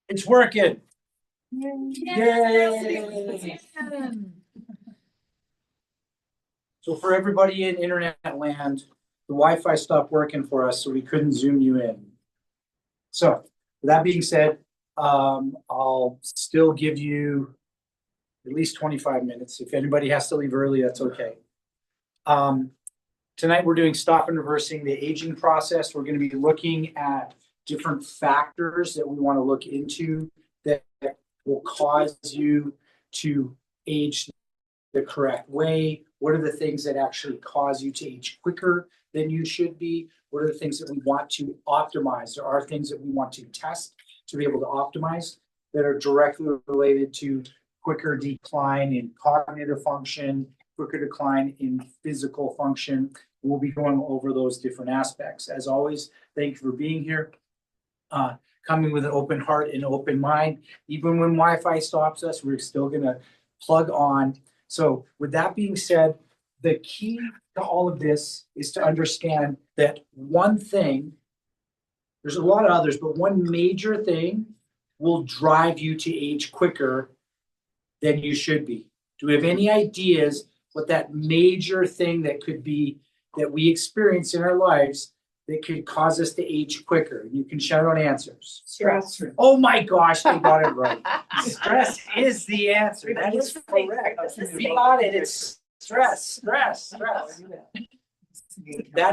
It's working. Yay. So for everybody in internet land, the Wi-Fi stopped working for us, so we couldn't zoom you in. So with that being said, I'll still give you at least 25 minutes. If anybody has to leave early, that's okay. Tonight we're doing stop and reversing the aging process. We're going to be looking at different factors that we want to look into that will cause you to age the correct way. What are the things that actually cause you to age quicker than you should be? What are the things that we want to optimize? There are things that we want to test to be able to optimize that are directly related to quicker decline in cognitive function, quicker decline in physical function. We'll be going over those different aspects. As always, thank you for being here. Coming with an open heart and open mind. Even when Wi-Fi stops us, we're still going to plug on. So with that being said, the key to all of this is to understand that one thing, there's a lot of others, but one major thing will drive you to age quicker than you should be. Do we have any ideas what that major thing that could be that we experience in our lives that could cause us to age quicker? You can shout out answers. Stress. Oh my gosh, they got it right. Stress is the answer. That is correct. We got it. It's stress. That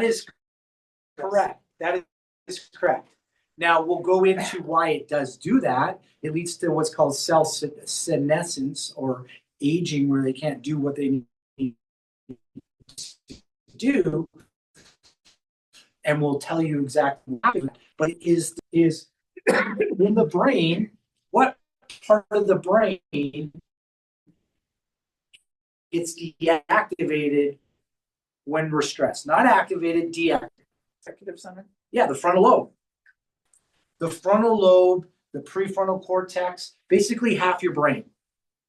is correct. That is correct. Now we'll go into why it does do that. It leads to what's called cell senescence or aging, where they can't do what they need to do. And we'll tell you exactly why. But it is in the brain. What part of the brain it's deactivated when we're stressed? Not activated, deactivated. Executive center. Yeah, the frontal lobe. The frontal lobe, the prefrontal cortex, basically half your brain.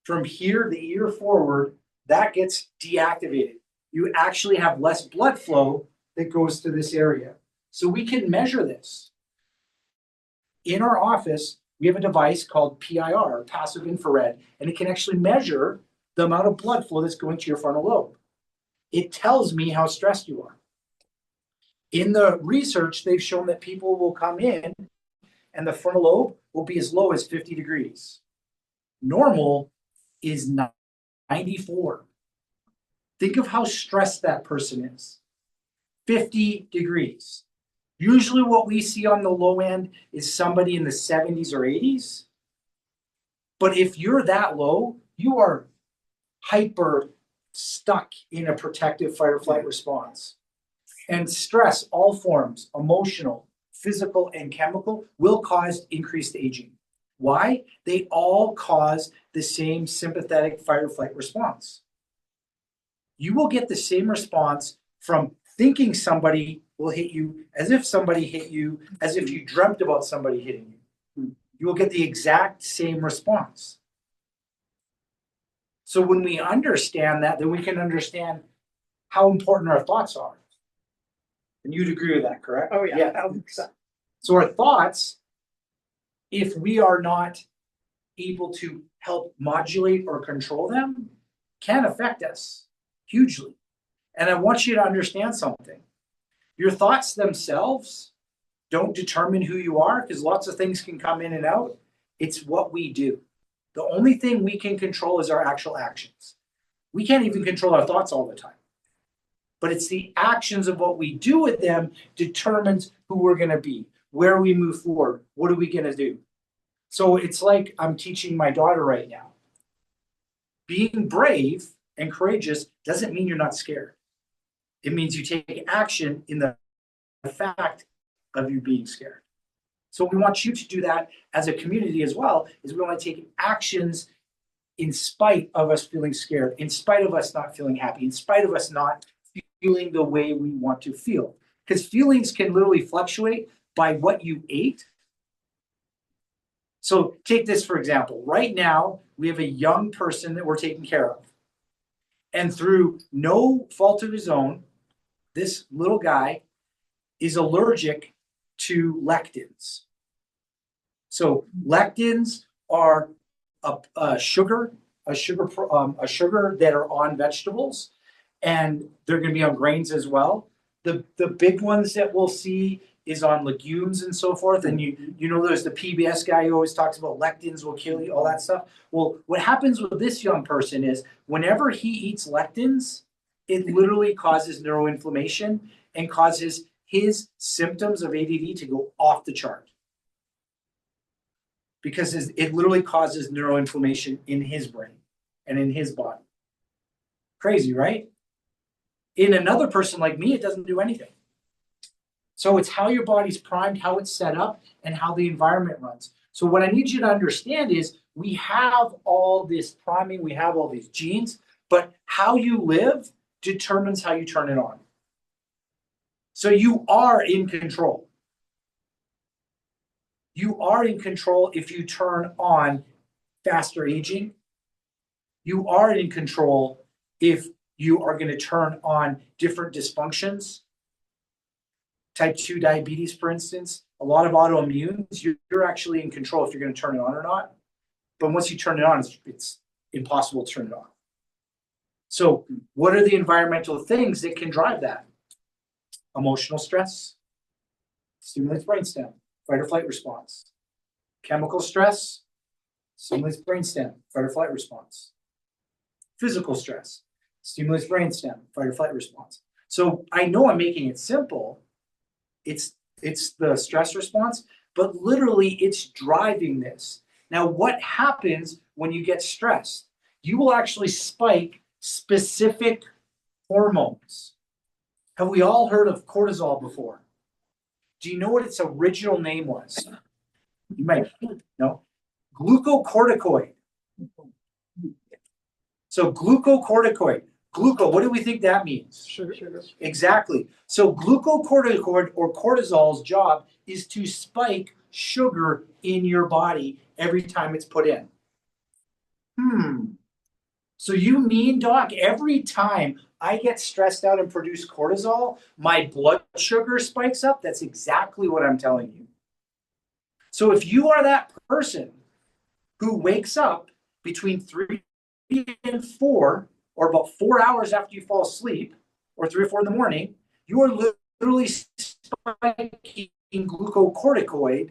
From here, the ear forward, that gets deactivated. You actually have less blood flow that goes to this area. So we can measure this. In our office, we have a device called PIR, passive infrared, and it can actually measure the amount of blood flow that's going to your frontal lobe. It tells me how stressed you are. In the research, they've shown that people will come in and the frontal lobe will be as low as 50 degrees. Normal is 94. Think of how stressed that person is. 50 degrees. Usually what we see on the low end is somebody in the 70s or 80s. But if you're that low, you are hyper stuck in a protective fight or flight response. And stress, all forms, emotional, physical, and chemical, will cause increased aging. Why? They all cause the same sympathetic fight or flight response. You will get the same response from thinking somebody will hit you, as if somebody hit you, as if you dreamt about somebody hitting you. You will get the exact same response. So when we understand that, then we can understand how important our thoughts are. And you'd agree with that, correct? Oh, yeah. 1,000%. So our thoughts, if we are not able to help modulate or control them, can affect us hugely. And I want you to understand something. Your thoughts themselves don't determine who you are, because lots of things can come in and out. It's what we do. The only thing we can control is our actual actions. We can't even control our thoughts all the time. But it's the actions of what we do with them determines who we're going to be, where we move forward, what are we going to do. So it's like I'm teaching my daughter right now. Being brave and courageous doesn't mean you're not scared. It means you take action in the fact of you being scared. So we want you to do that as a community as well, is we want to take actions in spite of us feeling scared, in spite of us not feeling happy, in spite of us not feeling the way we want to feel. Because feelings can literally fluctuate by what you ate. So take this for example. Right now, we have a young person that we're taking care of. And through no fault of his own, this little guy is allergic to lectins. So lectins are a sugar that are on vegetables, and they're going to be on grains as well. The big ones that we'll see is on legumes and so forth. And you know there's the PBS guy who always talks about lectins will kill you, all that stuff. Well, what happens with this young person is whenever he eats lectins, it literally causes neuroinflammation and causes his symptoms of ADD to go off the chart. Because it literally causes neuroinflammation in his brain and in his body. Crazy, right? In another person like me, it doesn't do anything. So it's how your body's primed, how it's set up, and how the environment runs. So what I need you to understand is we have all this priming, we have all these genes, but how you live determines how you turn it on. So you are in control. You are in control if you turn on faster aging. You are in control if you are going to turn on different dysfunctions. Type 2 diabetes, for instance, a lot of autoimmunes, you're actually in control if you're going to turn it on or not. But once you turn it on, it's impossible to turn it on. So what are the environmental things that can drive that? Emotional stress stimulates brainstem, fight or flight response. Chemical stress stimulates brainstem, fight or flight response. Physical stress stimulates brainstem, fight or flight response. So I know I'm making it simple. It's the stress response, but literally it's driving this. Now, what happens when you get stressed? You will actually spike specific hormones. Have we all heard of cortisol before? Do you know what its original name was? You might know. Glucocorticoid. So glucocorticoid. Gluco, what do we think that means? Sugar. Exactly. So glucocorticoid or cortisol's job is to spike sugar in your body every time it's put in. So you mean, Doc, every time I get stressed out and produce cortisol, my blood sugar spikes up? That's exactly what I'm telling you. So if you are that person who wakes up between 3 and 4, or about 4 hours after you fall asleep, or 3 or 4 in the morning, you are literally spiking glucocorticoid,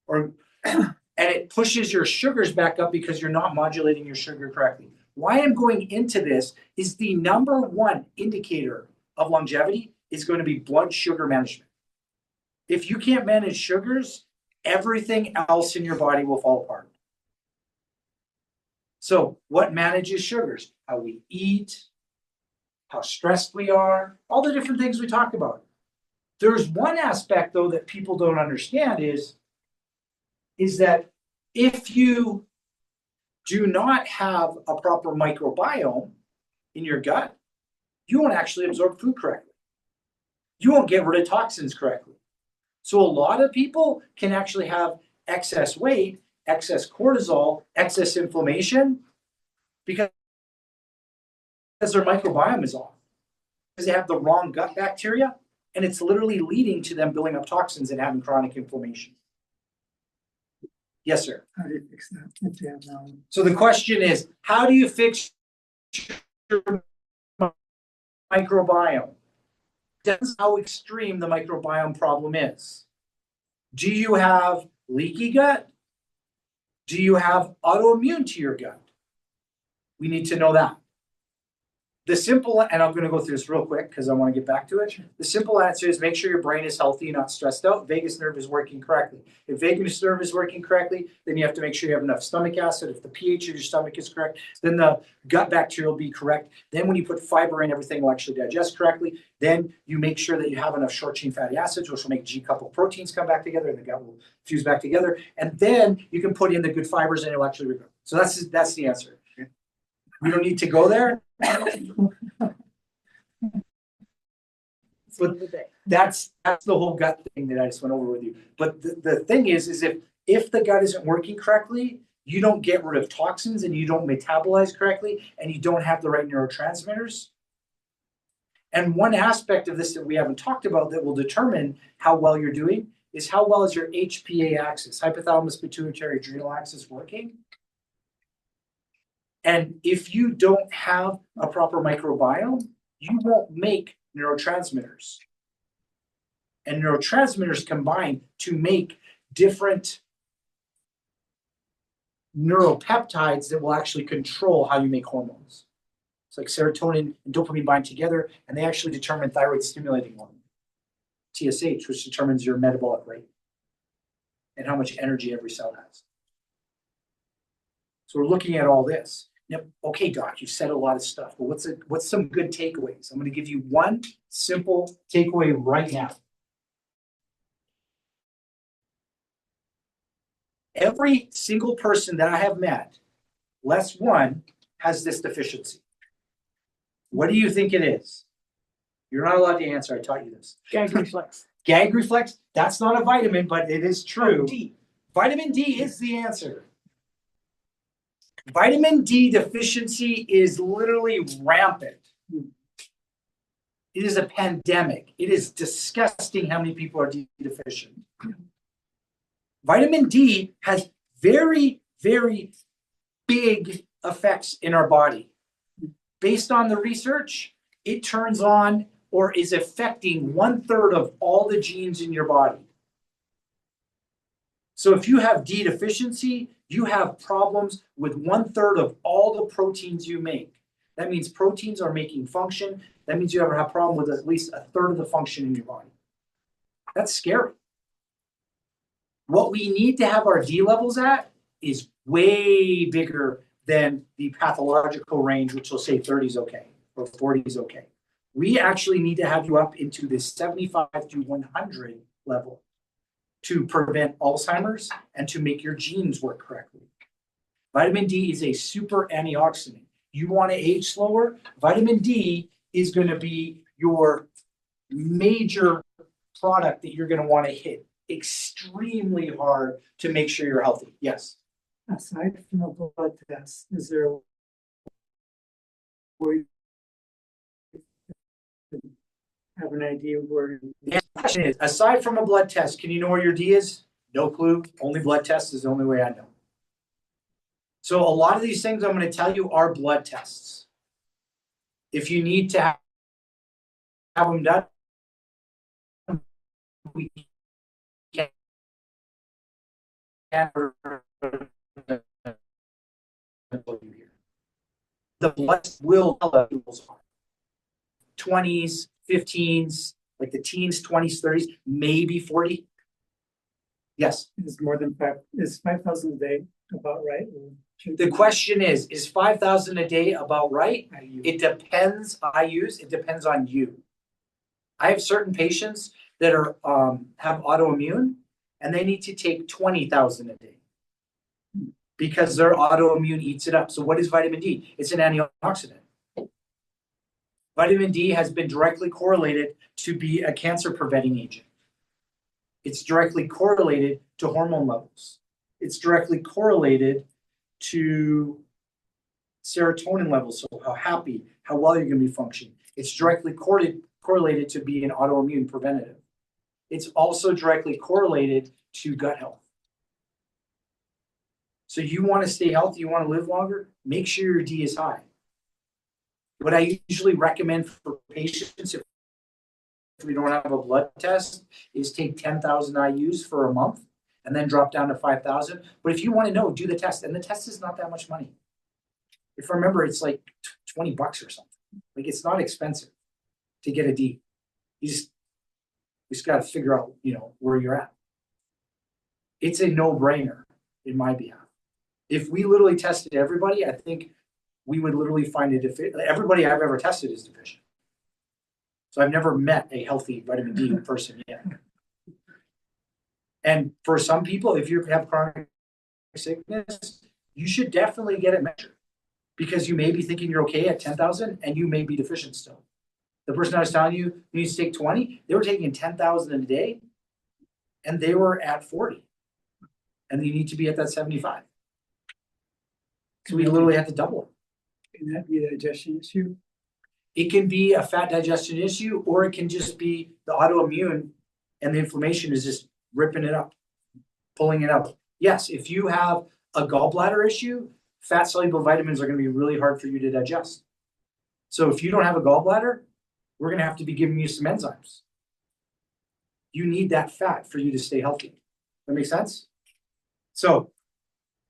and it pushes your sugars back up because you're not modulating your sugar correctly. Why I'm going into this is the number one indicator of longevity is going to be blood sugar management. If you can't manage sugars, everything else in your body will fall apart. So what manages sugars? How we eat, how stressed we are, all the different things we talk about. There's one aspect, though, that people don't understand is that if you do not have a proper microbiome in your gut, you won't actually absorb food correctly. You won't get rid of toxins correctly. So a lot of people can actually have excess weight, excess cortisol, excess inflammation because their microbiome is off. Because they have the wrong gut bacteria, and it's literally leading to them building up toxins and having chronic inflammation. Yes, sir. How do you fix that? So the question is, how do you fix your microbiome? That's how extreme the microbiome problem is. Do you have leaky gut? Do you have autoimmune to your gut? We need to know that. The simple, and I'm going to go through this real quick because I want to get back to it. The simple answer is make sure your brain is healthy, not stressed out. Vagus nerve is working correctly. If vagus nerve is working correctly, then you have to make sure you have enough stomach acid. If the pH of your stomach is correct, then the gut bacteria will be correct. Then when you put fiber in, everything will actually digest correctly. Then you make sure that you have enough short-chain fatty acids, which will make G-coupled proteins come back together, and the gut will fuse back together. And then you can put in the good fibers, and it will actually regrow. So that's the answer. We don't need to go there. But that's the whole gut thing that I just went over with you. But the thing is if the gut isn't working correctly, you don't get rid of toxins and you don't metabolize correctly and you don't have the right neurotransmitters. And one aspect of this that we haven't talked about that will determine how well you're doing is how well is your HPA axis, hypothalamus pituitary adrenal axis, working? And if you don't have a proper microbiome, you won't make neurotransmitters. And neurotransmitters combine to make different neuropeptides that will actually control how you make hormones. It's like serotonin and dopamine bind together, and they actually determine thyroid stimulating hormone, TSH, which determines your metabolic rate and how much energy every cell has. So we're looking at all this. Now, okay, doc, you said a lot of stuff, but what's some good takeaways? I'm going to give you one simple takeaway right now. Every single person that I have met, less one, has this deficiency. What do you think it is? You're not allowed to answer. I taught you this. Gag reflex. Gag reflex, that's not a vitamin, but it is true. D. Vitamin D is the answer. Vitamin D deficiency is literally rampant. It is a pandemic. It is disgusting how many people are D deficient. Vitamin D has very, very big effects in our body. Based on the research, it turns on or is affecting 1/3 of all the genes in your body. So if you have D deficiency, you have problems with 1/3 of all the proteins you make. That means proteins are making function. That means you ever have a problem with at least 1/3 of the function in your body. That's scary. What we need to have our D levels at is way bigger than the pathological range, which will say 30 is okay or 40 is okay. We actually need to have you up into the 75 to 100 level to prevent Alzheimer's and to make your genes work correctly. Vitamin D is a super antioxidant. You want to age slower? Vitamin D is going to be your major product that you're going to want to hit extremely hard to make sure you're healthy. Yes. Aside from a blood test, is there a way to have an idea where? The question is, aside from a blood test, can you know where your D is? No clue. Only blood test is the only way I know. So a lot of these things I'm going to tell you are blood tests. If you need to have them done, we can. The blood will tell us 20s, 15s, like the teens, 20s, 30s, maybe 40. Yes. Is more than five, is 5,000 a day about right? The question is 5,000 a day about right? It depends. It depends on you. I have certain patients that are have autoimmune and they need to take 20,000 a day because their autoimmune eats it up. So what is vitamin D? It's an antioxidant. Vitamin D has been directly correlated to be a cancer preventing agent. It's directly correlated to hormone levels. It's directly correlated to serotonin levels, so how happy, how well you're going to be functioning. It's directly correlated to being autoimmune preventative. It's also directly correlated to gut health. So you want to stay healthy, you want to live longer, make sure your D is high. What I usually recommend for patients, if we don't have a blood test, is take 10,000 IUs for a month and then drop down to 5,000. But if you want to know, do the test. And the test is not that much money. If I remember, it's like $20 or something. Like, it's not expensive to get a D. You just got to figure out, where you're at. It's a no-brainer in my behalf. If we literally tested everybody, I think we would literally find a deficient. Everybody I've ever tested is deficient. So I've never met a healthy vitamin D person yet. And for some people, if you have chronic sickness, you should definitely get it measured because you may be thinking you're okay at 10,000 and you may be deficient still. The person I was telling you need to take 20, they were taking 10,000 a day and they were at 40. And you need to be at that 75. So we literally have to double it. Can that be a digestion issue? It can be a fat digestion issue, or it can just be the autoimmune and the inflammation is just ripping it up, pulling it out. Yes, if you have a gallbladder issue, fat soluble vitamins are going to be really hard for you to digest. So if you don't have a gallbladder, we're going to have to be giving you some enzymes. You need that fat for you to stay healthy. That makes sense? So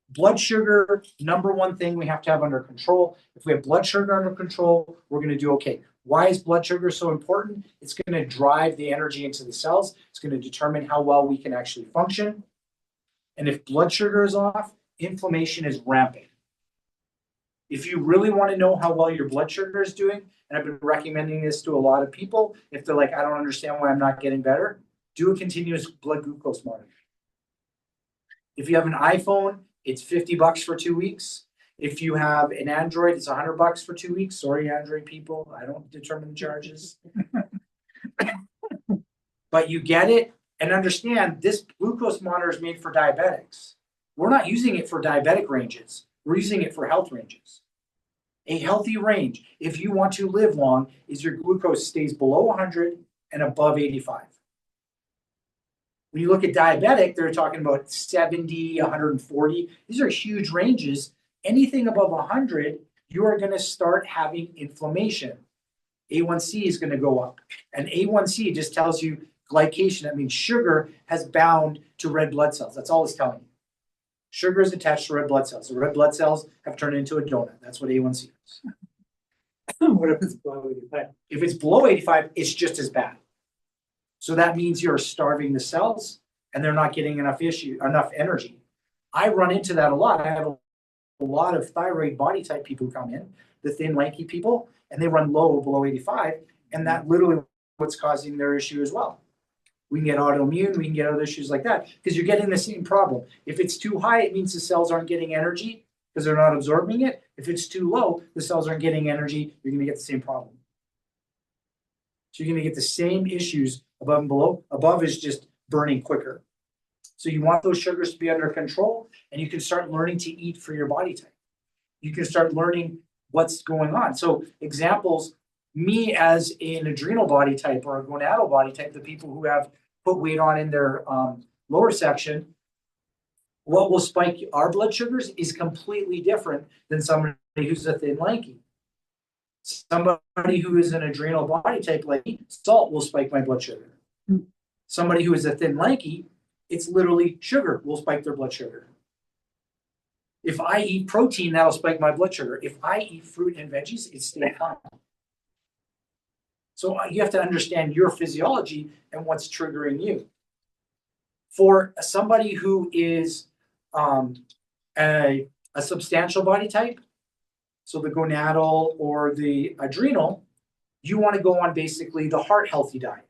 blood sugar, number one thing we have to have under control. If we have blood sugar under control, we're going to do okay. Why is blood sugar so important? It's going to drive the energy into the cells. It's going to determine how well we can actually function. And if blood sugar is off, inflammation is rampant. If you really want to know how well your blood sugar is doing, and I've been recommending this to a lot of people, if they're like, I don't understand why I'm not getting better, do a continuous blood glucose monitor. If you have an iPhone, it's $50 for 2 weeks. If you have an Android, it's $100 for 2 weeks. Sorry, Android people, I don't determine the charges. But you get it, and understand this glucose monitor is made for diabetics. We're not using it for diabetic ranges. We're using it for health ranges. A healthy range, if you want to live long, is your glucose stays below 100 and above 85. When you look at diabetic, they're talking about 70, 140. These are huge ranges. Anything above 100, you are going to start having inflammation. A1C is going to go up. And A1C just tells you glycation. That means sugar has bound to red blood cells. That's all it's telling you. Sugar is attached to red blood cells. The red blood cells have turned into a donut. That's what A1C is. What if it's below 85? If it's below 85, it's just as bad. So that means you're starving the cells and they're not getting enough energy. I run into that a lot. I have a lot of thyroid body type people who come in, the thin, lanky people, and they run low below 85. And that literally what's causing their issue as well. We can get autoimmune, we can get other issues like that because you're getting the same problem. If it's too high, it means the cells aren't getting energy because they're not absorbing it. If it's too low, the cells aren't getting energy, you're going to get the same problem. So you're going to get the same issues above and below. Above is just burning quicker. So you want those sugars to be under control, and you can start learning to eat for your body type. You can start learning what's going on. So examples, me as an adrenal body type or a gonadal body type, the people who have put weight on in their lower section, what will spike our blood sugars is completely different than somebody who's a thin lanky. Somebody who is an adrenal body type like me, salt will spike my blood sugar. Somebody who is a thin lanky, it's literally sugar will spike their blood sugar. If I eat protein, that'll spike my blood sugar. If I eat fruit and veggies, it's staying calm. So you have to understand your physiology and what's triggering you. For somebody who is a substantial body type, so the gonadal or the adrenal, you want to go on basically the heart healthy diet.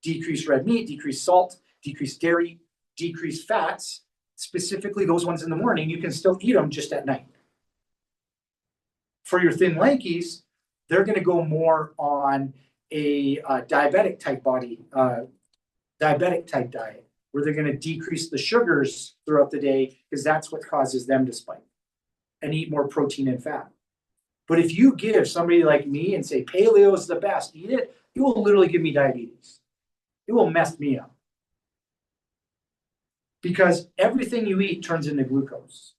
Decrease red meat, decrease salt, decrease dairy, decrease fats, specifically those ones in the morning. You can still eat them just at night. For your thin lankies, they're going to go more on a diabetic type diet, where they're going to decrease the sugars throughout the day because that's what causes them to spike, and eat more protein and fat. But if you give somebody like me and say paleo is the best, eat it, it will literally give me diabetes. It will mess me up. Because everything you eat turns into glucose.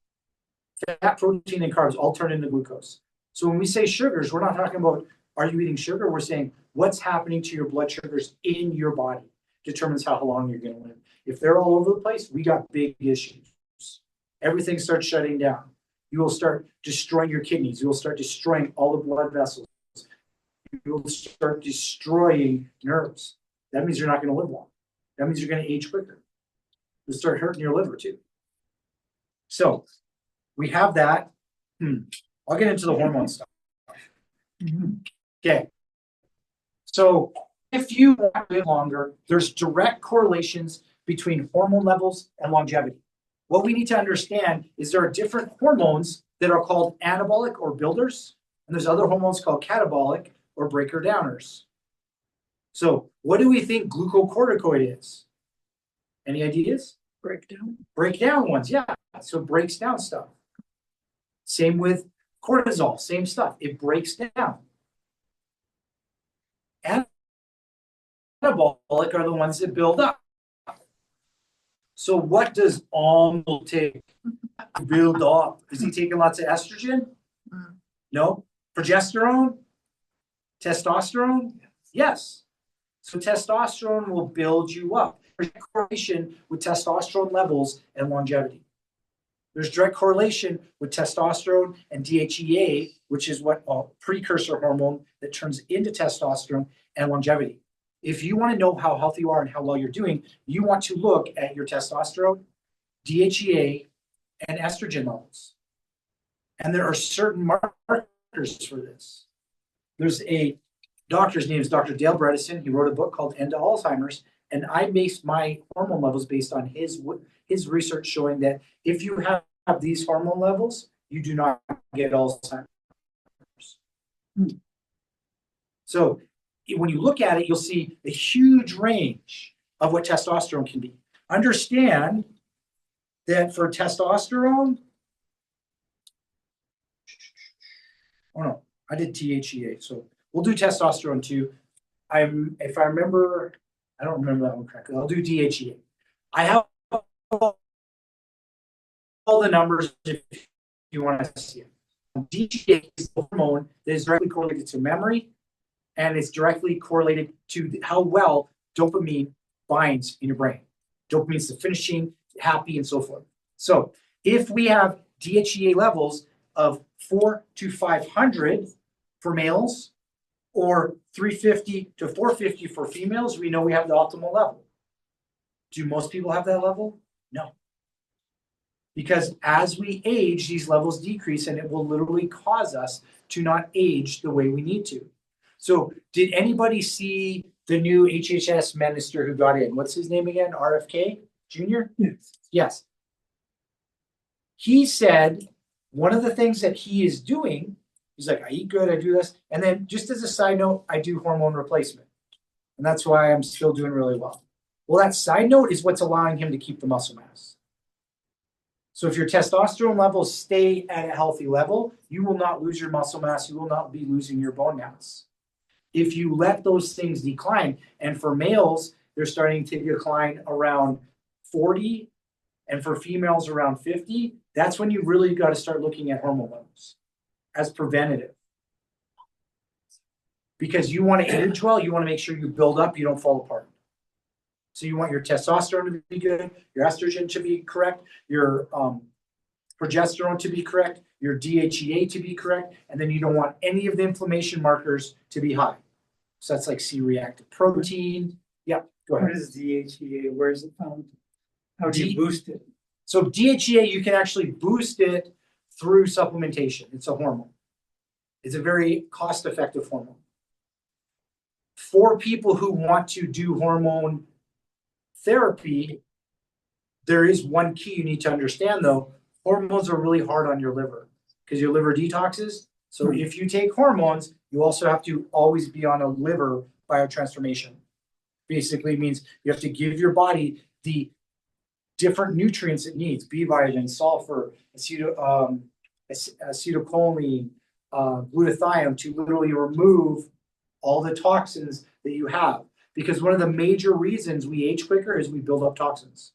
Fat, protein, and carbs all turn into glucose. So when we say sugars, we're not talking about are you eating sugar? We're saying what's happening to your blood sugars in your body determines how long you're going to live. If they're all over the place, we got big issues. Everything starts shutting down. You will start destroying your kidneys. You will start destroying all the blood vessels. You will start destroying nerves. That means you're not going to live long. That means you're going to age quicker. You'll start hurting your liver too. So we have that. I'll get into the hormone stuff. Okay. So if you want to live longer, there's direct correlations between hormone levels and longevity. What we need to understand is there are different hormones that are called anabolic or builders, and there's other hormones called catabolic or breaker downers. So what do we think glucocorticoid is? Any ideas? Breakdown. Breakdown ones, yeah. So it breaks down stuff. Same with cortisol, same stuff. It breaks down. Anabolic are the ones that build up. So what does Arnold take to build up? Is he taking lots of estrogen? Mm. No. Progesterone? Testosterone? Yes. So testosterone will build you up. There's a correlation with testosterone levels and longevity. There's direct correlation with testosterone and DHEA, which is what a precursor hormone that turns into testosterone and longevity. If you want to know how healthy you are and how well you're doing, you want to look at your testosterone, DHEA, and estrogen levels. And there are certain markers for this. There's a doctor's name is Dr. Dale Bredesen. He wrote a book called End to Alzheimer's, and I based my hormone levels based on his research showing that if you have these hormone levels, you do not get Alzheimer's. So when you look at it, you'll see a huge range of what testosterone can be. Understand that for testosterone, oh no, I did THEA, so we'll do testosterone too. If I remember, I don't remember that one correctly. I'll do DHEA. I have all the numbers if you want to see it. DHEA is a hormone that is directly correlated to memory, and it's directly correlated to how well dopamine binds in your brain. Dopamine is the finishing, happy, and so forth. So if we have DHEA levels of 400 to 500 for males, or 350 to 450 for females, we know we have the optimal level. Do most people have that level? No. Because as we age, these levels decrease, and it will literally cause us to not age the way we need to. So did anybody see the new HHS minister who got in? What's his name again? RFK Jr.? Yes. Yes. He said one of the things that he is doing, he's like, I eat good, I do this. And then just as a side note, I do hormone replacement. And that's why I'm still doing really well. Well, that side note is what's allowing him to keep the muscle mass. So if your testosterone levels stay at a healthy level, you will not lose your muscle mass. You will not be losing your bone mass. If you let those things decline, and for males, they're starting to decline around 40, and for females around 50, that's when you really got to start looking at hormone levels as preventative. Because you want to age well, you want to make sure you build up, you don't fall apart. So you want your testosterone to be good, your estrogen to be correct, your progesterone to be correct, your DHEA to be correct, and then you don't want any of the inflammation markers to be high. So that's like C-reactive protein. Yeah, go ahead. What is DHEA? Where is it found? How do you boost it? So DHEA, you can actually boost it through supplementation. It's a hormone. It's a very cost-effective hormone. For people who want to do hormone therapy, there is one key you need to understand though. Hormones are really hard on your liver because your liver detoxes. So if you take hormones, you also have to always be on a liver biotransformation. Basically means you have to give your body the different nutrients it needs, B vitamin, sulfur, acetylcholine, glutathione, to literally remove all the toxins that you have. Because one of the major reasons we age quicker is we build up toxins.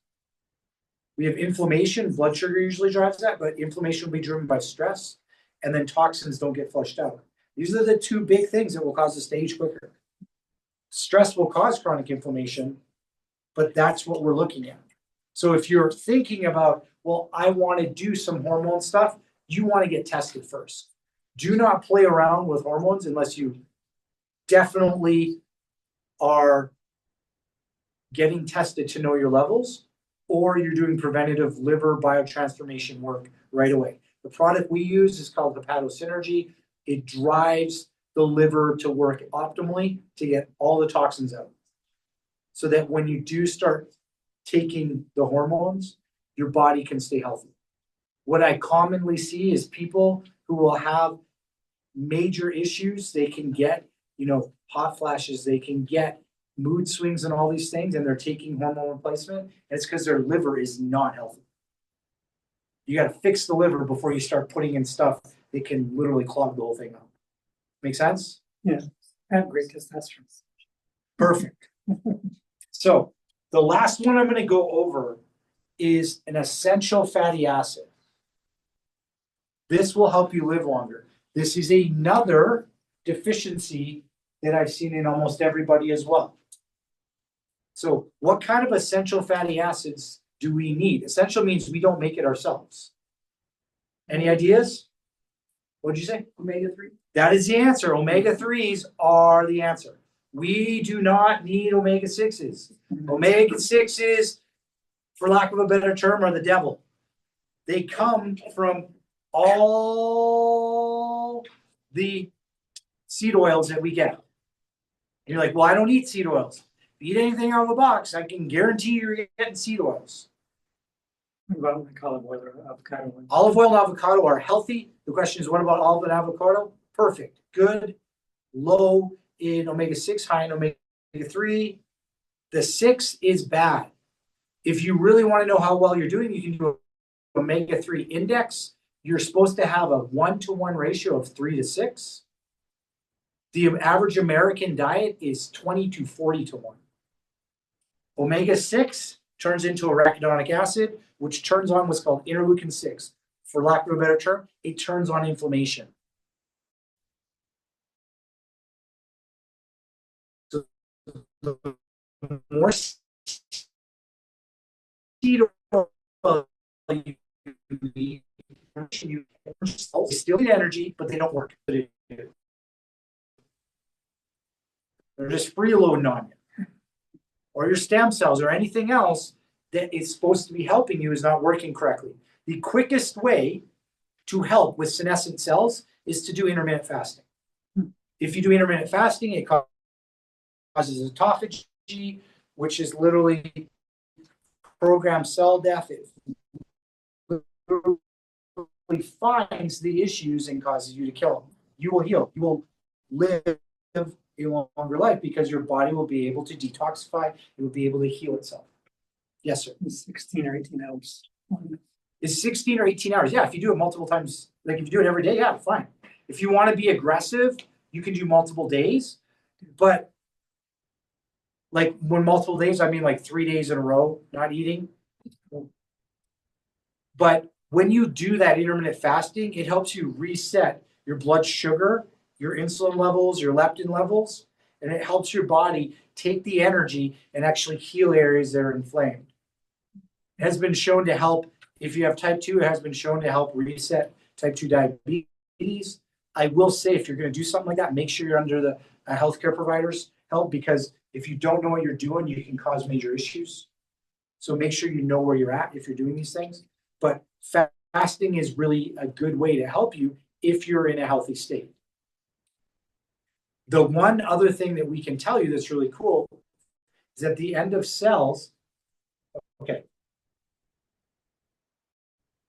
We have inflammation, blood sugar usually drives that, but inflammation will be driven by stress, and then toxins don't get flushed out. These are the two big things that will cause us to age quicker. Stress will cause chronic inflammation, but that's what we're looking at. So if you're thinking about, well, I want to do some hormone stuff, you want to get tested first. Do not play around with hormones unless you definitely are getting tested to know your levels, or you're doing preventative liver biotransformation work right away. The product we use is called Hepatosynergy. It drives the liver to work optimally to get all the toxins out. So that when you do start taking the hormones, your body can stay healthy. What I commonly see is people who will have major issues. They can get, hot flashes, they can get mood swings and all these things, and they're taking hormone replacement. And it's because their liver is not healthy. You got to fix the liver before you start putting in stuff that can literally clog the whole thing up. Make sense? Yeah. I have great testosterone. Perfect. So the last one I'm going to go over is an essential fatty acid. This will help you live longer. This is another deficiency that I've seen in almost everybody as well. So what kind of essential fatty acids do we need? Essential means we don't make it ourselves. Any ideas? What'd you say? Omega-3. That is the answer. Omega-3s are the answer. We do not need omega-6s. Omega-6s, for lack of a better term, are the devil. They come from all the seed oils that we get. And you're like, well, I don't eat seed oils. If you eat anything out of the box, I can guarantee you're getting seed oils. What about like olive oil or avocado oil? Olive oil and avocado are healthy. The question is, what about olive and avocado? Perfect. Good. Low in omega-6, high in omega-3. The 6 is bad. If you really want to know how well you're doing, you can do an omega-3 index. You're supposed to have a 1-to-1 ratio of 3 to 6. The average American diet is 20 to 40 to 1. Omega-6 turns into arachidonic acid, which turns on what's called interleukin-6. For lack of a better term, it turns on inflammation. So the more seed oil you eat, you still need energy, but they don't work. They're just freeloading on you. Or your stem cells or anything else that is supposed to be helping you is not working correctly. The quickest way to help with senescent cells is to do intermittent fasting. If you do intermittent fasting, it causes autophagy, which is literally programmed cell death. It literally finds the issues and causes you to kill them. You will heal. You will live a longer life because your body will be able to detoxify. It will be able to heal itself. Yes, sir. 16 or 18 hours. Is 16 or 18 hours. Yeah, if you do it multiple times, like if you do it every day, yeah, fine. If you want to be aggressive, you can do multiple days. But like when multiple days, I mean like 3 days in a row, not eating. But when you do that intermittent fasting, it helps you reset your blood sugar, your insulin levels, your leptin levels, and it helps your body take the energy and actually heal areas that are inflamed. It has been shown to help, if you have type 2, it has been shown to help reset type 2 diabetes. I will say, if you're going to do something like that, make sure you're under the healthcare provider's help, because if you don't know what you're doing, you can cause major issues. So make sure you know where you're at if you're doing these things. But fasting is really a good way to help you if you're in a healthy state. The one other thing that we can tell you that's really cool is at the end of cells, okay,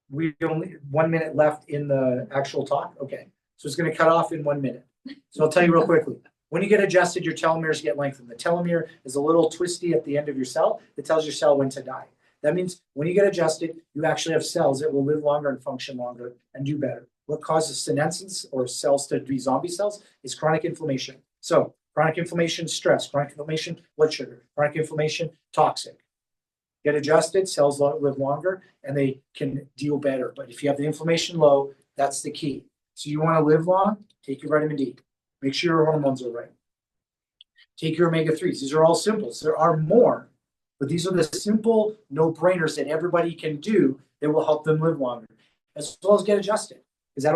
we only 1 minute left in the actual talk. Okay, so it's going to cut off in 1 minute. So I'll tell you real quickly. When you get adjusted, your telomeres get lengthened. The telomere is a little twisty at the end of your cell that tells your cell when to die. That means when you get adjusted, you actually have cells that will live longer and function longer and do better. What causes senescence or cells to be zombie cells is chronic inflammation. So chronic inflammation, stress, chronic inflammation, blood sugar, chronic inflammation, toxic. Get adjusted, cells live longer, and they can deal better. But if you have the inflammation low, that's the key. So you want to live long, take your vitamin D. Make sure your hormones are right. Take your omega-3s. These are all simples. There are more, but these are the simple no-brainers that everybody can do that will help them live longer, as well as get adjusted. Because that'll